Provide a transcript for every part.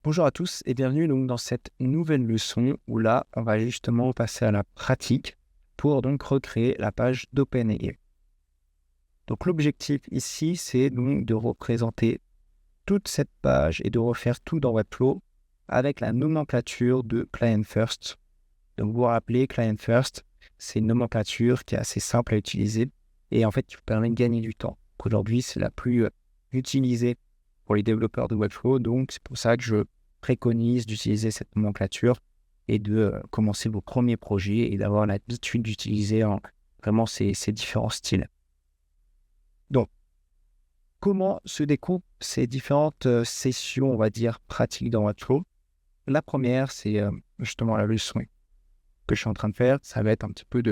Bonjour à tous et bienvenue donc dans cette nouvelle leçon où là, on va justement passer à la pratique pour donc recréer la page d'OpenAI. Donc l'objectif ici, c'est donc de représenter toute cette page et de refaire tout dans Webflow avec la nomenclature de Client First. Donc vous vous rappelez, Client First, c'est une nomenclature qui est assez simple à utiliser et en fait qui vous permet de gagner du temps. Aujourd'hui, c'est la plus utilisée pour les développeurs de Webflow, donc c'est pour ça que je préconise d'utiliser cette nomenclature et de commencer vos premiers projets et d'avoir l'habitude d'utiliser vraiment ces différents styles. Donc, comment se découpent ces différentes sessions, on va dire, pratiques dans Webflow? La première, c'est justement la leçon que je suis en train de faire. Ça va être un petit peu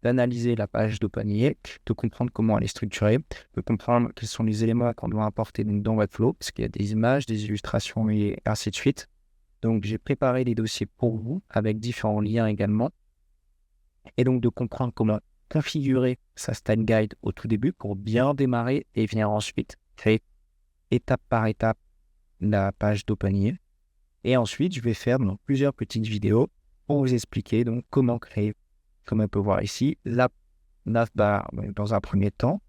d'analyser la page d'OpenAI, de comprendre comment elle est structurée, de comprendre quels sont les éléments qu'on doit importer dans Webflow, parce qu'il y a des images, des illustrations et ainsi de suite. Donc, j'ai préparé des dossiers pour vous avec différents liens également. Et donc, de comprendre comment configurer sa style guide au tout début pour bien démarrer et venir ensuite créer étape par étape la page d'OpenAI. Et ensuite, je vais faire donc, plusieurs petites vidéos pour vous expliquer donc comment créer, comme on peut voir ici, la navbar dans un premier temps,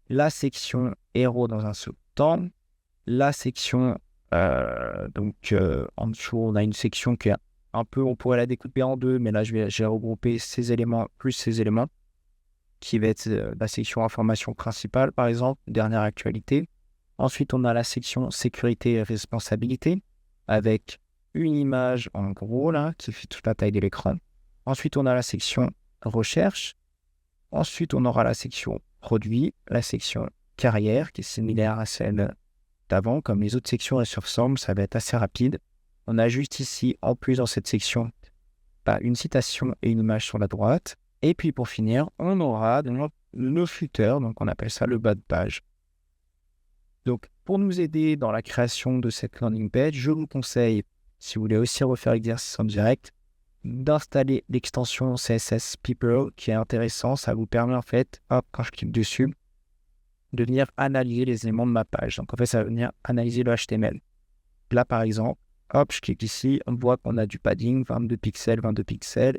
la section héros dans un second temps, la section en dessous, on a une section qui est un peu, on pourrait la découper en deux, mais là, j'ai regroupé ces éléments plus ces éléments, qui va être la section information principale, par exemple, dernière actualité. Ensuite, on a la section sécurité et responsabilité, avec une image en gros, là, qui fait toute la taille de l'écran. Ensuite, on a la section recherche. Ensuite, on aura la section produit, la section carrière, qui est similaire à celle d'avant. Comme les autres sections, elles se ressemblent, ça va être assez rapide. On a juste ici, en plus dans cette section, une citation et une image sur la droite. Et puis pour finir, on aura le footer, donc on appelle ça le bas de page. Donc pour nous aider dans la création de cette landing page, je vous conseille, si vous voulez aussi refaire l'exercice en direct, d'installer l'extension CSS People qui est intéressant. Ça vous permet en fait, quand je clique dessus, de venir analyser les éléments de ma page. Donc en fait, ça va venir analyser le HTML. Là par exemple, je clique ici, on voit qu'on a du padding, 22 pixels,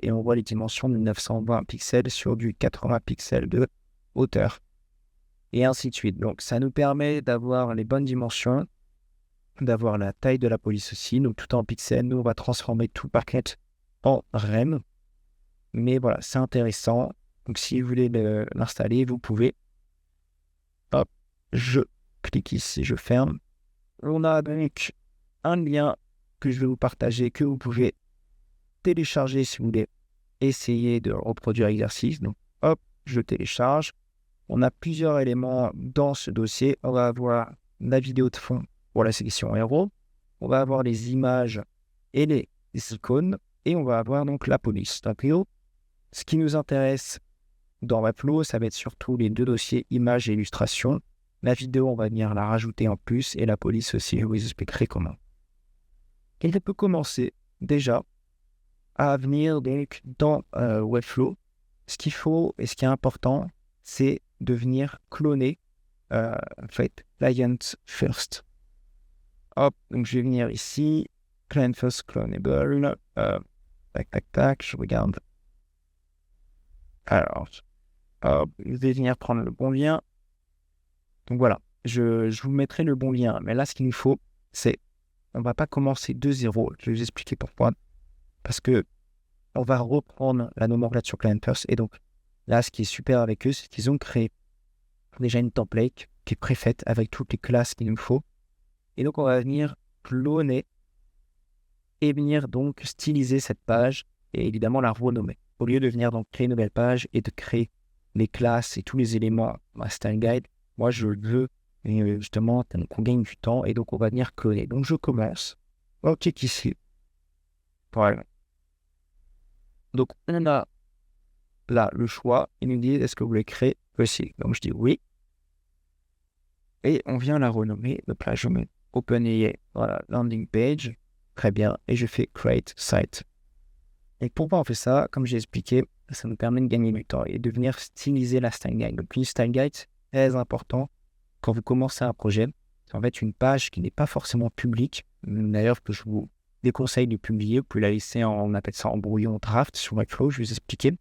et on voit les dimensions de 920 pixels sur du 80 pixels de hauteur, et ainsi de suite. Donc, ça nous permet d'avoir les bonnes dimensions, d'avoir la taille de la police aussi, donc tout en pixels. Nous, on va transformer tout paquet en rem, mais voilà, c'est intéressant. Donc, si vous voulez l'installer, vous pouvez. Je clique ici, je ferme. On a donc un lien que je vais vous partager, que vous pouvez télécharger si vous voulez essayer de reproduire l'exercice. Donc, je télécharge. On a plusieurs éléments dans ce dossier. On va avoir la vidéo de fond pour la section héros. On va avoir les images et les icônes. Et on va avoir donc la police. Donc, ce qui nous intéresse dans Webflow, ça va être surtout les deux dossiers images et illustrations. La vidéo, on va venir la rajouter en plus. Et la police aussi, je vous expliquerai comment. Et je peux commencer déjà à venir donc dans Webflow. Ce qu'il faut et ce qui est important, c'est de venir cloner en fait Client First. Donc je vais venir ici, Client First Clonable, tac, je regarde. Alors, je vais venir prendre le bon lien. Donc voilà, je vous mettrai le bon lien. Mais là, ce qu'il nous faut, c'est, on ne va pas commencer de zéro. Je vais vous expliquer pourquoi. Parce que on va reprendre la nomenclature Client First. Et donc, là, ce qui est super avec eux, c'est qu'ils ont créé déjà une template qui est préfaite avec toutes les classes qu'il nous faut. Et donc, on va venir cloner et venir donc styliser cette page et évidemment la renommer. Au lieu de venir donc créer une nouvelle page et de créer les classes et tous les éléments à style guide, moi, je veux justement qu'on gagne du temps et donc on va venir cloner. Donc, je commence. On clique ici. Voilà. Donc, on a là le choix. Il nous dit est-ce que vous voulez créer ceci. Donc, je dis oui. Et on vient la renommer. Donc là, je mets OpenAI, voilà, landing page. Très bien. Et je fais create site. Et pourquoi on fait ça? Comme j'ai expliqué, ça nous permet de gagner du temps et de venir styliser la style guide. Donc, une style guide, c'est très important quand vous commencez un projet. C'est en fait une page qui n'est pas forcément publique, d'ailleurs que je vous déconseille de publier. Vous pouvez la laisser on appelle ça en brouillon draft sur Webflow, je vais vous expliquer,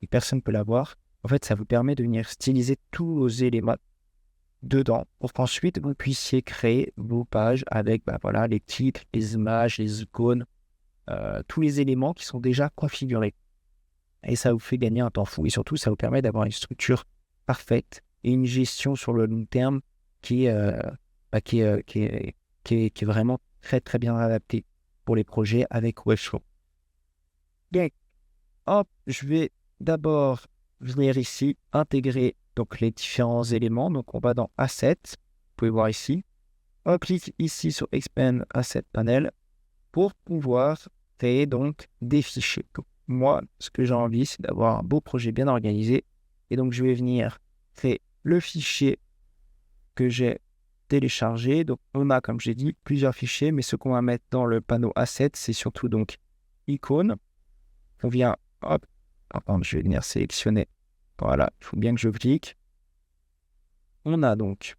et personne ne peut la voir. En fait, ça vous permet de venir styliser tous vos éléments dedans pour qu'ensuite vous puissiez créer vos pages avec voilà, les titres, les images, les icônes, tous les éléments qui sont déjà configurés. Et ça vous fait gagner un temps fou et surtout ça vous permet d'avoir une structure parfaite et une gestion sur le long terme qui est vraiment très très bien adaptée pour les projets avec Webflow. Donc, hop, je vais d'abord venir ici intégrer donc les différents éléments. Donc on va dans Assets, vous pouvez voir ici. On clique ici sur Expand Asset Panel pour pouvoir créer donc des fichiers. Donc, moi, ce que j'ai envie, c'est d'avoir un beau projet bien organisé. Et donc, je vais venir créer le fichier que j'ai téléchargé. Donc, on a, comme j'ai dit, plusieurs fichiers, mais ce qu'on va mettre dans le panneau Assets, c'est surtout donc icônes. On vient, hop, attends, je vais venir sélectionner. Voilà, il faut bien que je clique. On a donc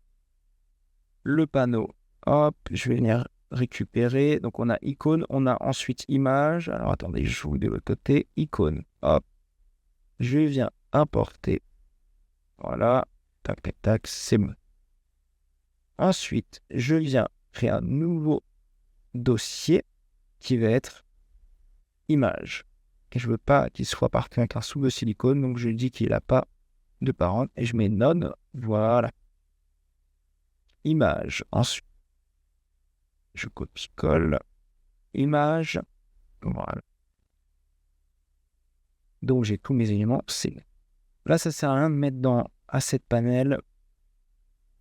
le panneau, hop, je vais venir récupérer. Donc, on a icône, on a ensuite image. Alors, attendez, je vous de l'autre côté. Icône, hop. Je viens importer. Voilà. Tac, tac, tac, c'est bon. Ensuite, je viens créer un nouveau dossier qui va être image. Et je ne veux pas qu'il soit parti avec un sous-dossier d'icône. Donc, je dis qu'il n'a pas de parent. Et je mets none. Voilà. Image. Ensuite, je copie-colle. Image. Voilà. Donc, j'ai tous mes éléments. C'est là, ça sert à rien de mettre dans Asset Panel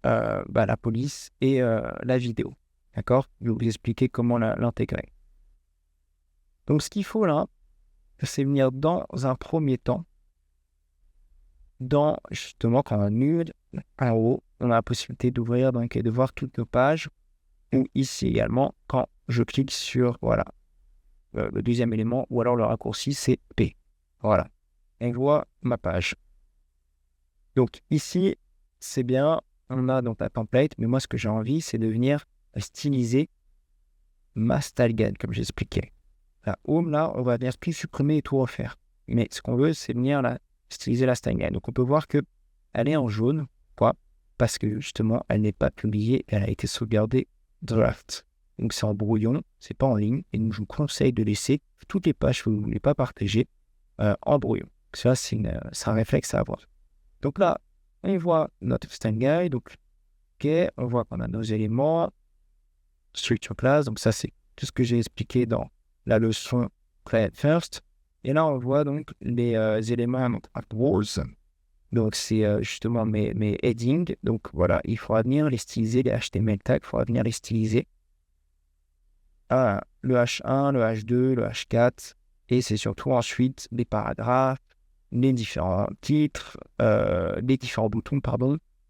la police et la vidéo. D'accord? Je vais vous expliquer comment l'intégrer. Donc, ce qu'il faut là, c'est venir dans un premier temps, dans justement quand on a en haut, on a la possibilité d'ouvrir donc et de voir toutes nos pages. Ou ici également, quand je clique sur voilà le deuxième élément, ou alors le raccourci c'est P. Voilà. Et je vois ma page. Donc ici, c'est bien, on a donc la template, mais moi ce que j'ai envie, c'est de venir styliser ma style guide, comme j'expliquais. La home, là, on va venir tout supprimer et tout refaire. Mais ce qu'on veut, c'est venir styliser la style guide. Donc on peut voir que elle est en jaune. Pourquoi? Parce que justement, elle n'est pas publiée, elle a été sauvegardée draft. Donc c'est en brouillon, c'est pas en ligne. Et donc je vous conseille de laisser toutes les pages que vous ne voulez pas partager en brouillon. Ça, c'est un réflexe à avoir. Donc là, on voit notre style guide. Donc, ok, on voit qu'on a nos éléments, structure class. Donc ça, c'est tout ce que j'ai expliqué dans la leçon Create First. Et là, on voit donc les éléments AdWords. Donc, c'est justement mes headings. Donc, voilà, il faudra venir les styliser, les HTML tags, il faudra venir les styliser. Le H1, le H2, le H4. Et c'est surtout ensuite les paragraphes, les différents titres, les différents boutons,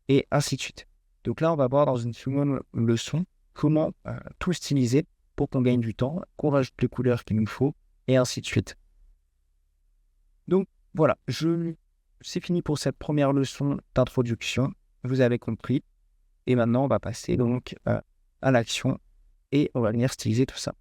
et ainsi de suite. Donc là, on va voir dans une seconde leçon comment tout styliser pour qu'on gagne du temps, qu'on rajoute les couleurs qu'il nous faut, et ainsi de suite. Donc voilà, c'est fini pour cette première leçon d'introduction. Vous avez compris. Et maintenant, on va passer donc à l'action et on va venir styliser tout ça.